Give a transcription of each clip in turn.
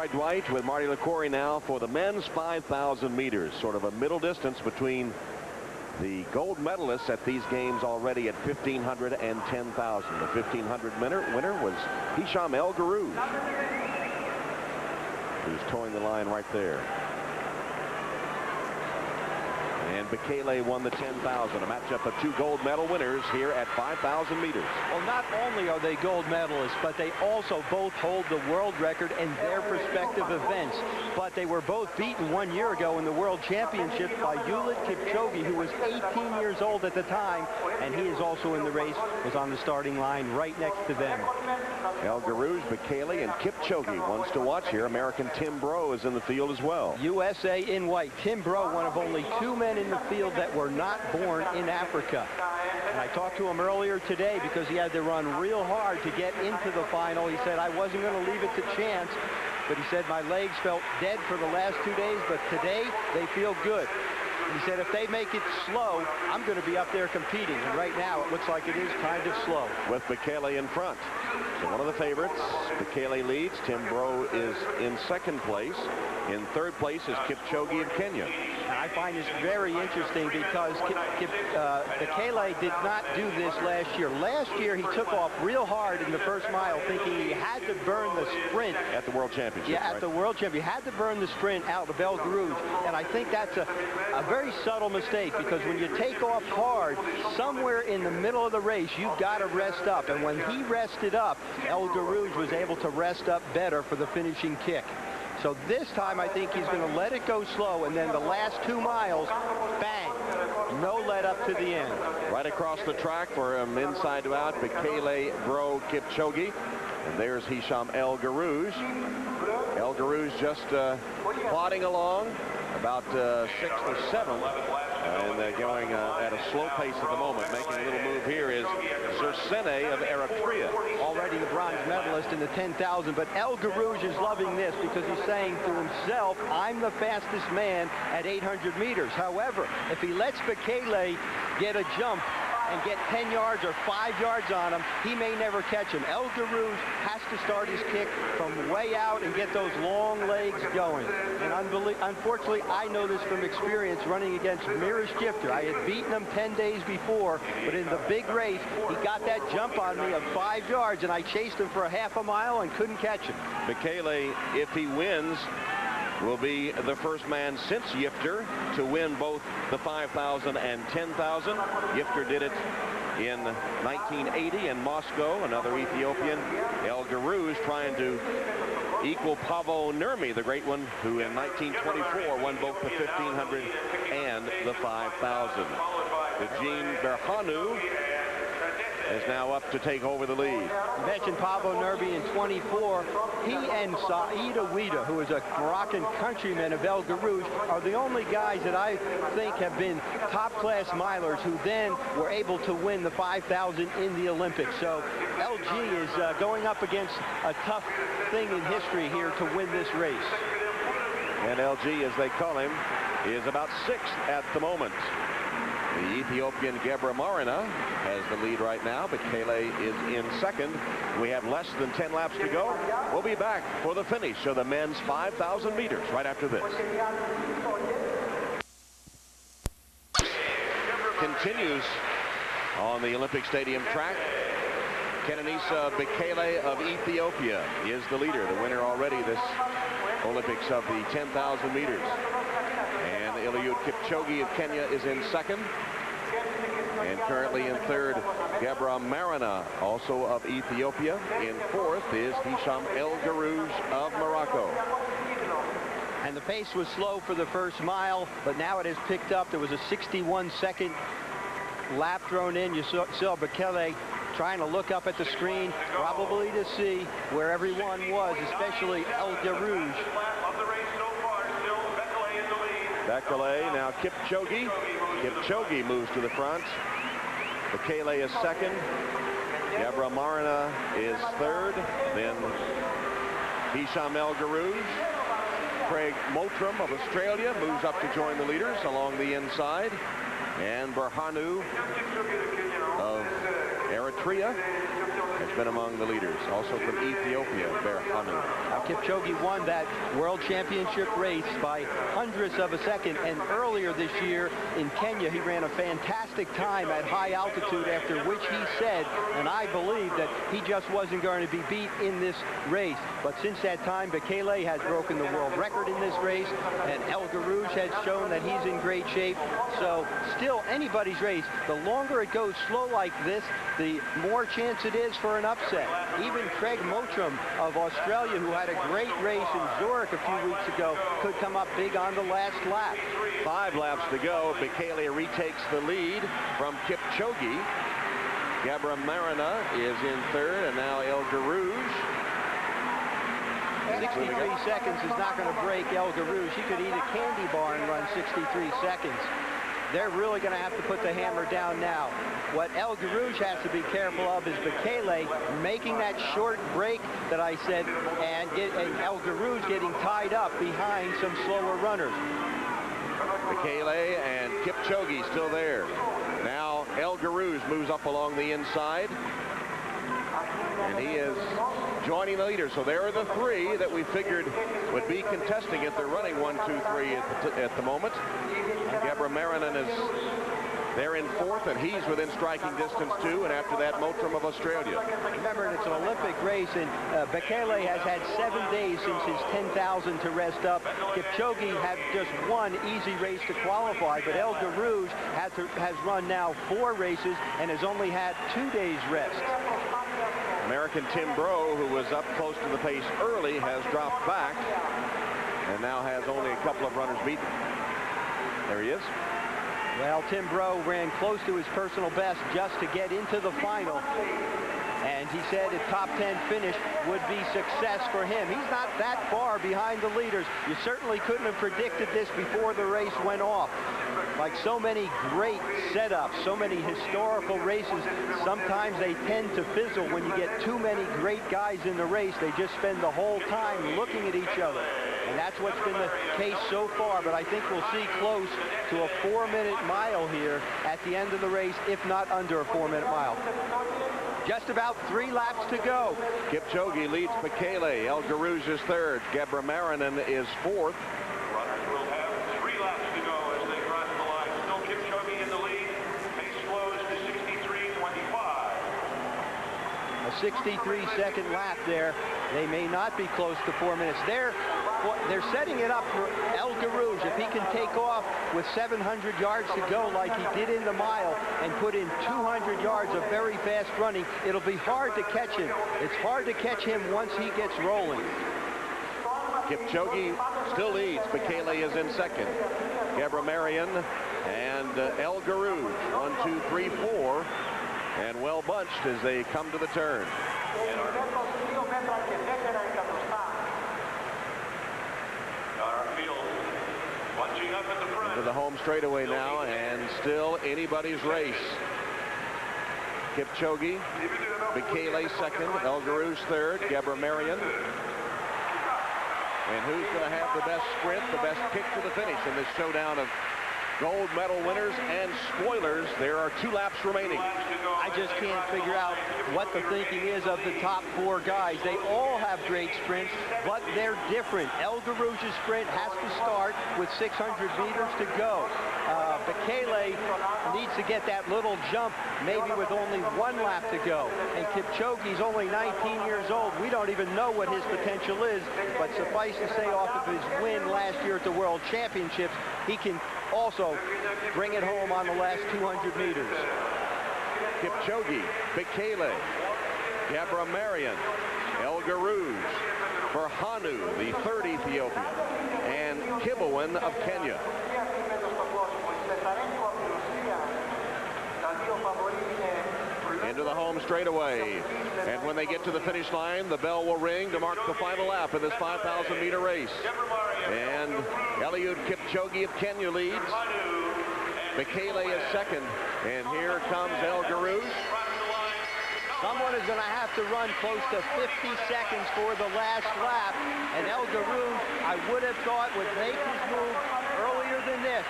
Troy Dwight with Marty LaCouri now for the men's 5,000 meters. Sort of a middle distance between the gold medalists at these games already at 1,500 and 10,000. The 1,500 winner was Hicham El Guerrouj, who's towing the line right there. And Bekele won the 10,000, a matchup of two gold medal winners here at 5,000 meters. Well, not only are they gold medalists, but they also both hold the world record in their respective events. But they were both beaten 1 year ago in the World Championships by Eliud Kipchoge, who was 18 years old at the time, and he is also in the race, was on the starting line right next to them. El Guerrouj, Bekele, and Kipchoge. Ones to watch here. American Tim Breaux is in the field as well. USA in white. Tim Breaux, one of only two men in the field that were not born in Africa. And I talked to him earlier today because he had to run real hard to get into the final. He said, I wasn't going to leave it to chance, but he said, my legs felt dead for the last 2 days, but today they feel good. He said, if they make it slow, I'm going to be up there competing. And right now, it looks like it is kind of slow. With Bekele in front. So one of the favorites, Bekele leads. Tim Breaux is in second place. In third place is Kipchoge of Kenya. And I find this very interesting because Bekele did not do this last year. Last year, he took off real hard in the first mile, thinking he had to burn the sprint. At the World Championship, yeah, at the World Championship. He had to burn the sprint out of El Guerrouj. And I think that's a very subtle mistake, because when you take off hard, somewhere in the middle of the race, you've got to rest up. And when he rested up, El Guerrouj was able to rest up better for the finishing kick. So this time, I think he's going to let it go slow, and then the last 2 miles, bang, no let up to the end. Right across the track for him, inside to out, Bekele, Breaux, Kipchoge. And there's Hicham El Guerrouj. El Guerrouj just plodding along, about 6th or 7th. And going at a slow pace at the moment. Making a little move here is Zersene of Eritrea. Already the bronze medalist in the 10,000, but El Guerrouj is loving this because he's saying to himself, I'm the fastest man at 800 meters. However, if he lets Bekele get a jump and get 10 yards or 5 yards on him, he may never catch him. El Guerrouj has to start his kick from way out and get those long legs going. And unfortunately, I know this from experience running against Mirish Gifter. I had beaten him 10 days before, but in the big race, he got that jump on me of 5 yards, and I chased him for a half a mile and couldn't catch him. Bekele, if he wins, will be the first man since Gifter to win both the 5,000 and 10,000. Gifter did it in 1980 in Moscow, another Ethiopian. El Guerrouj trying to equal Paavo Nurmi, the great one, who in 1924 won both the 1,500 and the 5,000. Eugene Berhanu is now up to take over the lead. You mentioned Paavo Nurmi in 24. He and Saïd Ouida, who is a Moroccan countryman of El Guerrouj, are the only guys that I think have been top-class milers who then were able to win the 5,000 in the Olympics. So LG is going up against a tough thing in history here to win this race. And LG, as they call him, is about 6th at the moment. The Ethiopian Gebra Marina has the lead right now, but Bekele is in second. We have less than 10 laps to go. We'll be back for the finish of the men's 5,000 meters right after this. Continues on the Olympic Stadium track. Kenenisa Bekele of Ethiopia is the leader, the winner already this Olympics of the 10,000 meters. And Eliud Kipchoge of Kenya is in second. And currently in third, Gebra Marina, also of Ethiopia. In fourth is Hicham El Guerrouj of Morocco. And the pace was slow for the first mile, but now it has picked up. There was a 61-second lap thrown in. You saw Bekele trying to look up at the screen, probably to see where everyone was, especially El Guerrouj. Bekele, now Kipchoge. Kipchoge moves to the front. Bekele is second. Gebra Marina is third. Then Hicham El Guerrouj. Craig Mottram of Australia moves up to join the leaders along the inside. And Berhanu of Eritrea has been among the leaders. Also from Ethiopia, Berhanu. Now Kipchoge won that World Championship race by hundredths of a second, and earlier this year in Kenya he ran a fantastic time at high altitude, after which he said, and I believe, that he just wasn't going to be beat in this race. But since that time, Bekele has broken the world record in this race, and El Garouge has shown that he's in great shape. So still anybody's race. The longer it goes slow like this, the more chance it is for an upset. Even Craig Mottram of Australia, who had a great race in Zurich a few weeks ago, could come up big on the last lap. 5 laps to go. Bekele retakes the lead from Kipchoge. Gabra Marina is in third, and now El Garouge. 63 seconds is not going to break El Garouge. He could eat a candy bar and run 63 seconds. They're really going to have to put the hammer down now. What El Garouge has to be careful of is Bekele making that short break that I said, and El Garouge getting tied up behind some slower runners. Bekele and Kipchoge still there. Now El Garouge moves up along the inside, and he is joining the leader. So there are the 3 that we figured would be contesting it. They're running 1, 2, 3 at the moment. Gabra Marina is there in 4th, and he's within striking distance too. And after that, Mottram of Australia. Remember, it's an Olympic race, and Bekele has had 7 days since his 10,000 to rest up. Kipchoge had just 1 easy race to qualify, but El Garouge has run now 4 races and has only had 2 days rest. American Tim Breaux, who was up close to the pace early, has dropped back and now has only a couple of runners beaten. There he is. Well, Tim Breaux ran close to his personal best just to get into the final. And he said a top 10 finish would be success for him. He's not that far behind the leaders. You certainly couldn't have predicted this before the race went off. Like so many great setups, so many historical races, sometimes they tend to fizzle when you get too many great guys in the race. They just spend the whole time looking at each other. And that's what's been the case so far, but I think we'll see close to a 4-minute mile here at the end of the race, if not under a 4-minute mile. Just about 3 laps to go. Kipchoge leads Bekele. El Garouge is 3rd. Gabra Marina is 4th. Runners will have 3 laps to go as they cross the line. Still Kipchoge in the lead. Pace slows to 63.25. A 63-second lap there. They may not be close to 4 minutes. They're setting it up for El Garouge. If he can take off with 700 yards to go like he did in the mile and put in 200 yards of very fast running, it'll be hard to catch him. It's hard to catch him once he gets rolling. Kipchoge still leads. Bekele is in 2nd. Gabra Marina and El Garouge, 1, 2, 3, 4, and well bunched as they come to the turn. Into the home straightaway now, and still anybody's race. Kipchoge, Bekele 2nd, El Garouge 3rd, Gabra Marina. And who's going to have the best sprint, the best kick to the finish in this showdown of gold medal winners and spoilers? There are 2 laps remaining. I just can't figure out what the thinking is of the top 4 guys. They all have great sprints, but they're different. El Garouge's sprint has to start with 600 meters to go. Bekele needs to get that little jump, maybe with only 1 lap to go. And Kipchoge's only 19 years old. We don't even know what his potential is, but suffice to say, off of his win last year at the World Championships, he can also bring it home on the last 200 meters. Kipchoge, Bekele, Gabra Marina, El Garouge, Berhanu, the 3rd Ethiopian, and Kibbewen of Kenya. Into the home straightaway. And when they get to the finish line, the bell will ring to mark the final lap in this 5,000-meter race. And Eliud Kipchoge of Kenya leads. Bekele is 2nd. And here comes El Garouge. Someone is going to have to run close to 50 seconds for the last lap. And El Garouge, I would have thought, would make his move earlier than this.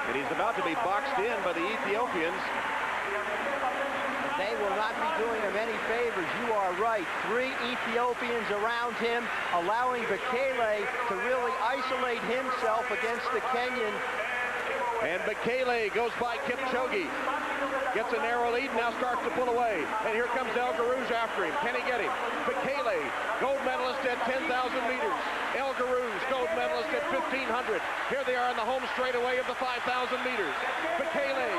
And he's about to be boxed in by the Ethiopians. They will not be doing him any favors. You are right. 3 Ethiopians around him, allowing Bekele to really isolate himself against the Kenyan. And Bekele goes by Kipchoge. Gets a narrow lead, now starts to pull away. And here comes El Garouge after him. Can he get him? Bekele, gold medalist at 10,000 meters. El Garouge, gold medalist at 1,500. Here they are in the home straightaway of the 5,000 meters. Bekele,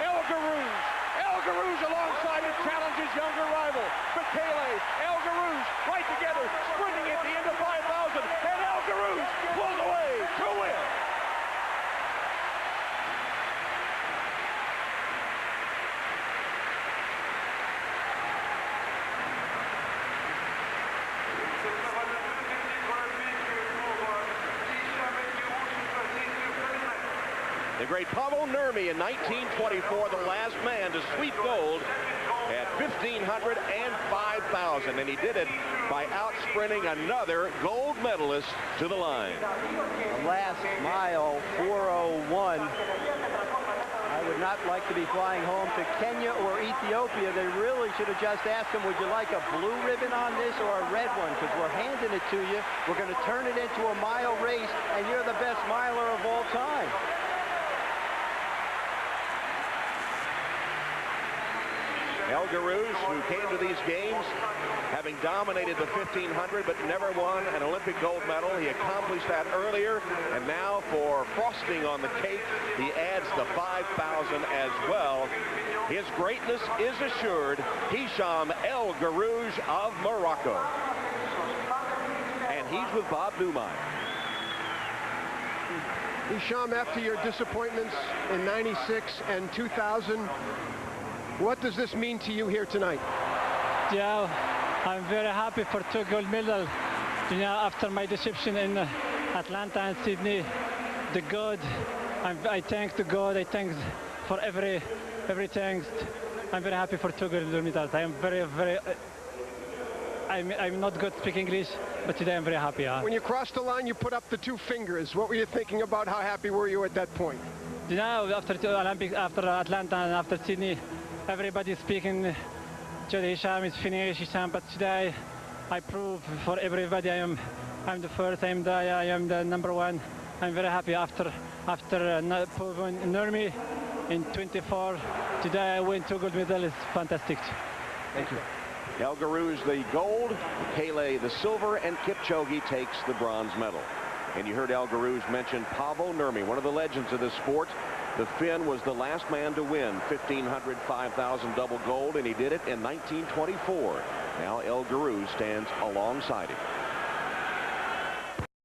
El Garouge. El Garouge alongside and challenges younger rival. Bekele, El Garouge right together, sprinting at the end of 5,000. And El Garouge pulls away to win. The great Pavel Nurmi in 1924, the last man to sweep gold at 1,500 and 5,000. And he did it by out-sprinting another gold medalist to the line. The last mile, 4:01. I would not like to be flying home to Kenya or Ethiopia. They really should have just asked him, would you like a blue ribbon on this or a red one? Because we're handing it to you. We're going to turn it into a mile race, and you're the best miler of all time. El Garouge, who came to these games having dominated the 1,500 but never won an Olympic gold medal. He accomplished that earlier, and now for frosting on the cake, he adds the 5,000 as well. His greatness is assured. Hisham El Garouge of Morocco. And he's with Bob Newmeyer. Hisham, after your disappointments in 96 and 2000, what does this mean to you here tonight? Yeah, I'm very happy for 2 gold medals. You know, after my deception in Atlanta and Sydney, the God, I thank the God. I thank for everything. I'm very happy for 2 gold medals. I am very. I'm not good speak English, but today I'm very happy. When you crossed the line, you put up the 2 fingers. What were you thinking about? How happy were you at that point? You know, after the Olympics, after Atlanta and after Sydney, everybody's speaking, Hisham is finished, Hisham, but today I prove for everybody I'm the first, I am the number 1. I'm very happy after Nurmi in 24. Today I win 2 gold medals. It's fantastic. Thank you. El Garouge the gold, Bekele the silver, and Kipchoge takes the bronze medal. And you heard El Garouge mention Pavel Nurmi, one of the legends of this sport. The Finn was the last man to win 1,500, 5,000 double gold, and he did it in 1924. Now El Garouge stands alongside him.